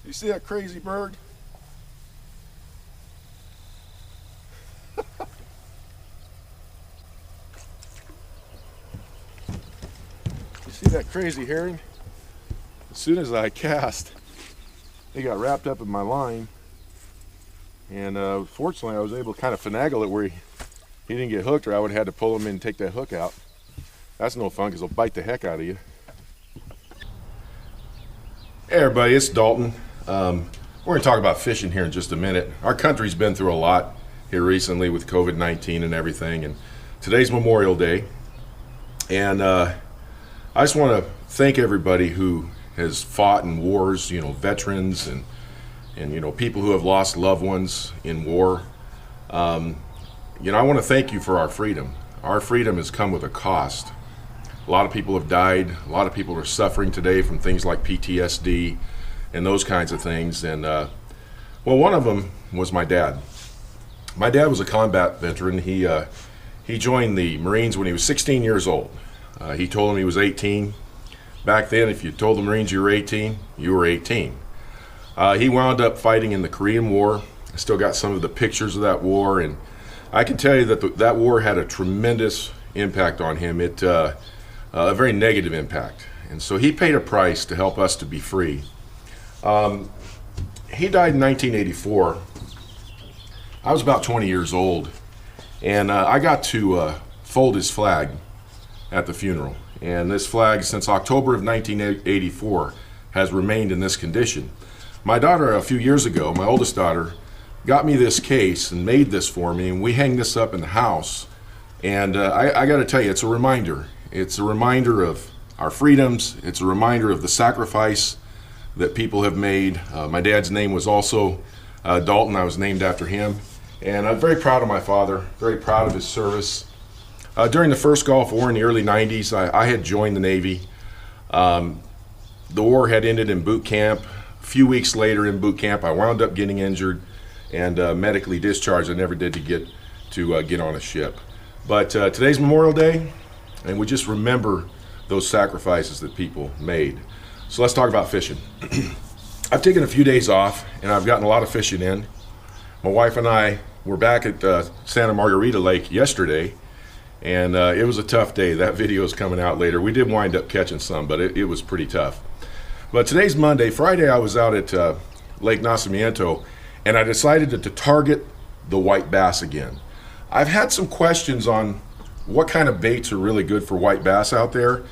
You see that crazy bird? You see that crazy herring? As soon as I cast, he got wrapped up in my line, and fortunately I was able to kind of finagle it where he didn't get hooked, or I would have had to pull him in and take that hook out. That's no fun because he'll bite the heck out of you. Hey everybody, it's Dalton. We're going to talk about fishing here in just a minute. Our country's been through a lot here recently with COVID-19 and everything, and today's Memorial Day. And I just want to thank everybody who has fought in wars, you know, veterans and you know, people who have lost loved ones in war. You know, I want to thank you for our freedom. Our freedom has come with a cost. A lot of people have died. A lot of people are suffering today from things like PTSD and those kinds of things. And well, one of them was my dad. My dad was a combat veteran. He joined the Marines when he was 16 years old. He told him he was 18. Back then, if you told the Marines you were 18, you were 18. He wound up fighting in the Korean War. I still got some of the pictures of that war, and I can tell you that that war had a tremendous impact on him. A very negative impact, and so he paid a price to help us to be free. He died in 1984. I was about 20 years old, and I got to fold his flag at the funeral. And this flag, since October of 1984, has remained in this condition. My daughter, a few years ago, my oldest daughter, got me this case and made this for me, and we hang this up in the house. And I got to tell you, it's a reminder. It's a reminder of our freedoms. It's a reminder of the sacrifice that people have made. My dad's name was also Dalton. I was named after him. And I'm very proud of my father, very proud of his service. During the first Gulf War in the early 90s, I had joined the Navy. The war had ended in boot camp. A few weeks later in boot camp, I wound up getting injured and medically discharged. I never did to get on a ship. But today's Memorial Day, and we just remember those sacrifices that people made. So let's talk about fishing. I've taken a few days off, and I've gotten a lot of fishing in. My wife and I were back at Santa Margarita Lake yesterday, and it was a tough day. That video is coming out later. We did wind up catching some, but it was pretty tough. But today's Monday. Friday I was out at Lake Nacimiento, and I decided to target the white bass again. I've had some questions on what kind of baits are really good for white bass out there,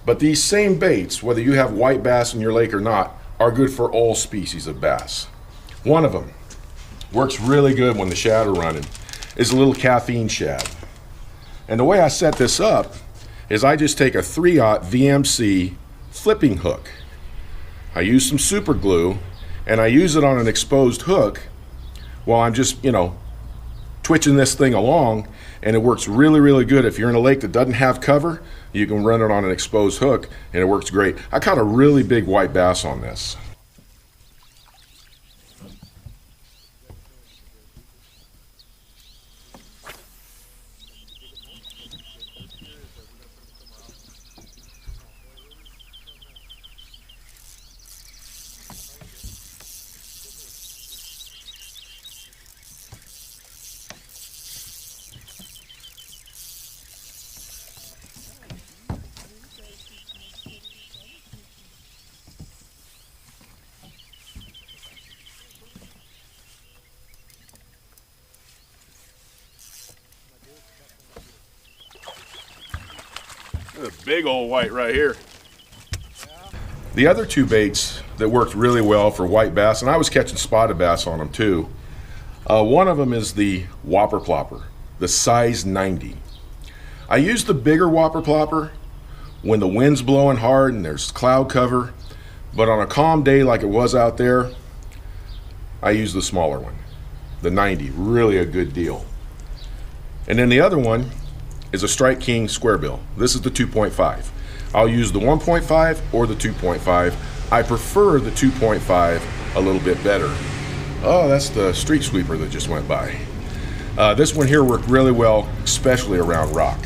but these same baits, whether you have white bass in your lake or not, are good for all species of bass. One of them works really good when the shad are running is a little caffeine shad. And the way I set this up is I just take a 3/0 VMC flipping hook. I use some super glue, and I use it on an exposed hook while I'm just, you know, twitching this thing along, and it works really, really good. If you're in a lake that doesn't have cover, you can run it on an exposed hook, and it works great. I caught a really big white bass on this. A big old white right here. The other two baits that worked really well for white bass, and I was catching spotted bass on them too. One of them is the Whopper Plopper, the size 90. I use the bigger Whopper Plopper when the wind's blowing hard and there's cloud cover, but on a calm day like it was out there, I use the smaller one, the 90, really a good deal. And then the other one is a Strike King square bill. This is the 2.5. I'll use the 1.5 or the 2.5. I prefer the 2.5 a little bit better. Oh, that's the street sweeper that just went by. This one here worked really well, especially around rock.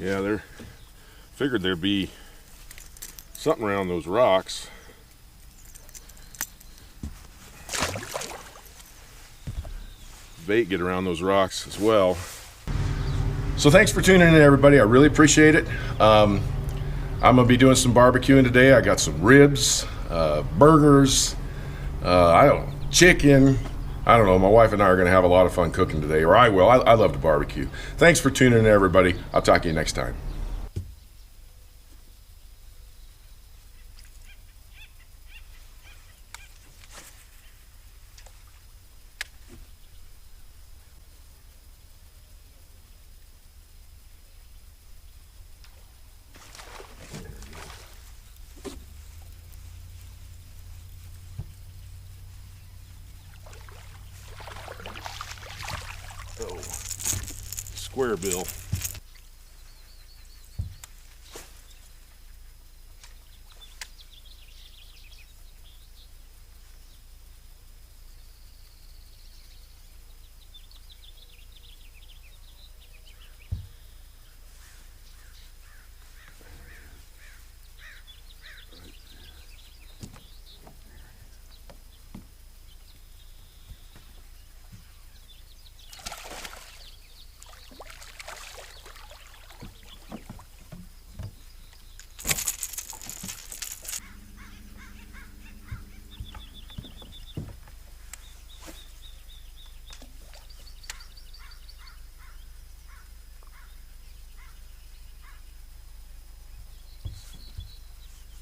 Yeah, there. Figured there'd be something around those rocks. Bait get around those rocks as well. So thanks for tuning in, everybody. I really appreciate it. I'm gonna be doing some barbecuing today. I got some ribs, burgers, I don't know, chicken. I don't know. My wife and I are gonna have a lot of fun cooking today, or I will. I love to barbecue. Thanks for tuning in, everybody. I'll talk to you next time. Oh, square bill.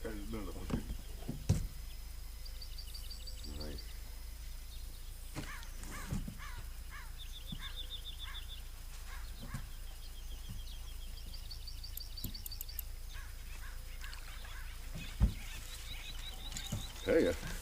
There's another one. Nice. Hey.